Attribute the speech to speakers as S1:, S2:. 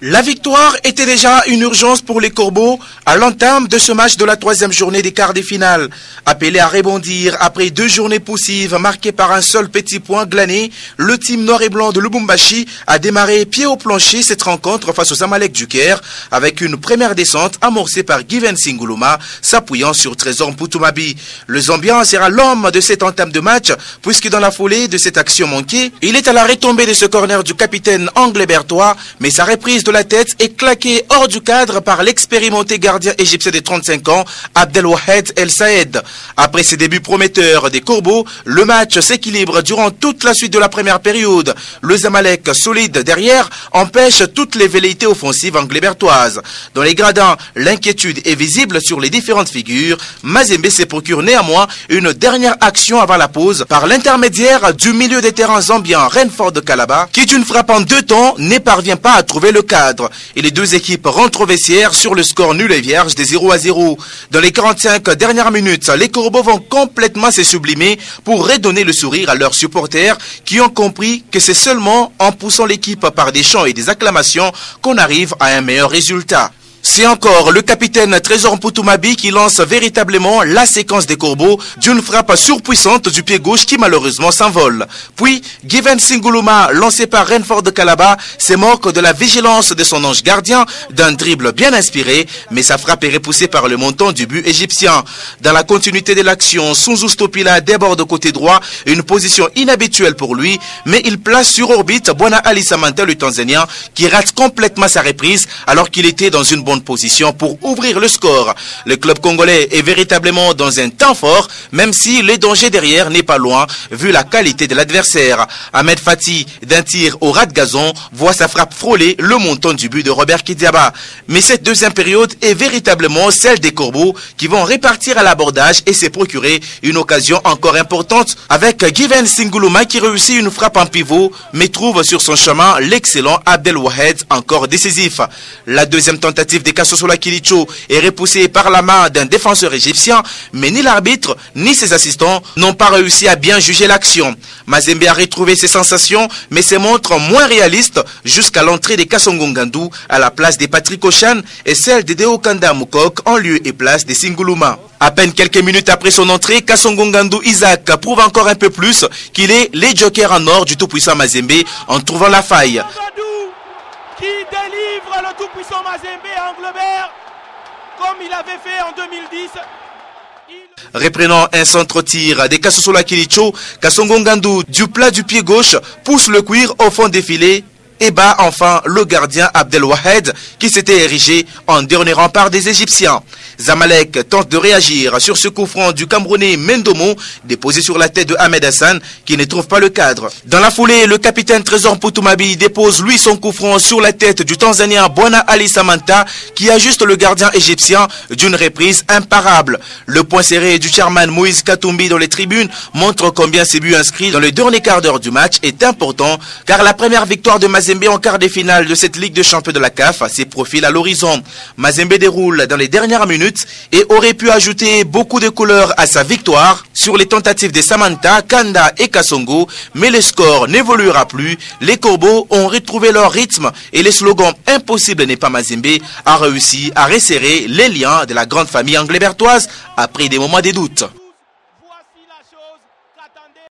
S1: La victoire était déjà une urgence pour les Corbeaux à l'entame de ce match de la troisième journée des quarts de finale. Appelé à rebondir après 2 journées poussives marquées par un seul petit point glané, le team noir et blanc de Lubumbashi a démarré pied au plancher cette rencontre face aux Zamalek du Caire avec une première descente amorcée par Given Singuluma s'appuyant sur Trésor Mpoutumabi. Le Zambien sera l'homme de cette entame de match puisque dans la foulée de cette action manquée, il est à la retombée de ce corner du capitaine anglais-bertois, mais sa reprise de la tête est claquée hors du cadre par l'expérimenté gardien égyptien de 35 ans, Abdelwahed El Saed. Après ses débuts prometteurs des Corbeaux, le match s'équilibre durant toute la suite de la première période. Le Zamalek, solide derrière, empêche toutes les velléités offensives anglais-bertoises. Dans les gradins, l'inquiétude est visible sur les différentes figures. Mazembe se procure néanmoins une dernière action avant la pause par l'intermédiaire du milieu des terrains zambien Renford de Kalaba, qui d'une frappe en 2 temps ne parvient pas à trouver le cadre. Et les deux équipes rentrent au vestiaire sur le score nul et vierge des 0-0. Dans les 45 dernières minutes, les Corbeaux vont complètement se sublimer pour redonner le sourire à leurs supporters qui ont compris que c'est seulement en poussant l'équipe par des chants et des acclamations qu'on arrive à un meilleur résultat. C'est encore le capitaine Trésor Mpoutumabi qui lance véritablement la séquence des Corbeaux d'une frappe surpuissante du pied gauche qui malheureusement s'envole. Puis, Given Singuluma, lancé par Renford de Kalaba, se moque de la vigilance de son ange gardien, d'un dribble bien inspiré, mais sa frappe est repoussée par le montant du but égyptien. Dans la continuité de l'action, Sunzu Stopila déborde côté droit, une position inhabituelle pour lui, mais il place sur orbite Bwana Ali Samanta, le Tanzanien, qui rate complètement sa reprise alors qu'il était dans une bonne position pour ouvrir le score. Le club congolais est véritablement dans un temps fort, même si le danger derrière n'est pas loin, vu la qualité de l'adversaire. Ahmed Fati, d'un tir au ras de gazon, voit sa frappe frôler le montant du but de Robert Kidiaba. Mais cette deuxième période est véritablement celle des Corbeaux qui vont répartir à l'abordage et se procurer une occasion encore importante avec Given Singuluma qui réussit une frappe en pivot, mais trouve sur son chemin l'excellent Abdelwahed encore décisif. La deuxième tentative des Kasosola Kilicho est repoussé par la main d'un défenseur égyptien, mais ni l'arbitre ni ses assistants n'ont pas réussi à bien juger l'action. Mazembe a retrouvé ses sensations, mais se montre moins réaliste jusqu'à l'entrée des Kasongo Ngandou à la place des Patrick Ochan et celle de Deokanda Moukok en lieu et place des Singuluma. À peine quelques minutes après son entrée, Kasongo Ngandou Isaac prouve encore un peu plus qu'il est les jokers en or du tout-puissant Mazembe en trouvant la faille.
S2: Qui délivre le tout-puissant Mazembe à Anglebert, comme il avait fait en 2010.
S1: Reprenant un centre-tir des Kasosola Kilicho, Kasongo Ngandou, du plat du pied gauche, pousse le cuir au fond des filets et bat enfin le gardien Abdelwahed qui s'était érigé en dernier rempart des Égyptiens. Zamalek tente de réagir sur ce coup franc du Camerounais Mendomo déposé sur la tête de Ahmed Hassan qui ne trouve pas le cadre. Dans la foulée, le capitaine Trésor Mpoutumabi dépose lui son coup franc sur la tête du Tanzanien Bwana Ali Samanta qui ajuste le gardien égyptien d'une reprise imparable. Le point serré du chairman Moïse Katumbi dans les tribunes montre combien ces buts inscrits dans le dernier quart d'heure du match est important car la première victoire de Mazembe en quart de finale de cette Ligue des Champions de la CAF se profile à l'horizon. Mazembe déroule dans les dernières minutes et aurait pu ajouter beaucoup de couleurs à sa victoire sur les tentatives de Samanta, Kanda et Kasongo, mais le score n'évoluera plus. Les Corbeaux ont retrouvé leur rythme et le slogan « Impossible n'est pas Mazembe » a réussi à resserrer les liens de la grande famille anglais-bertoise après des moments de doute.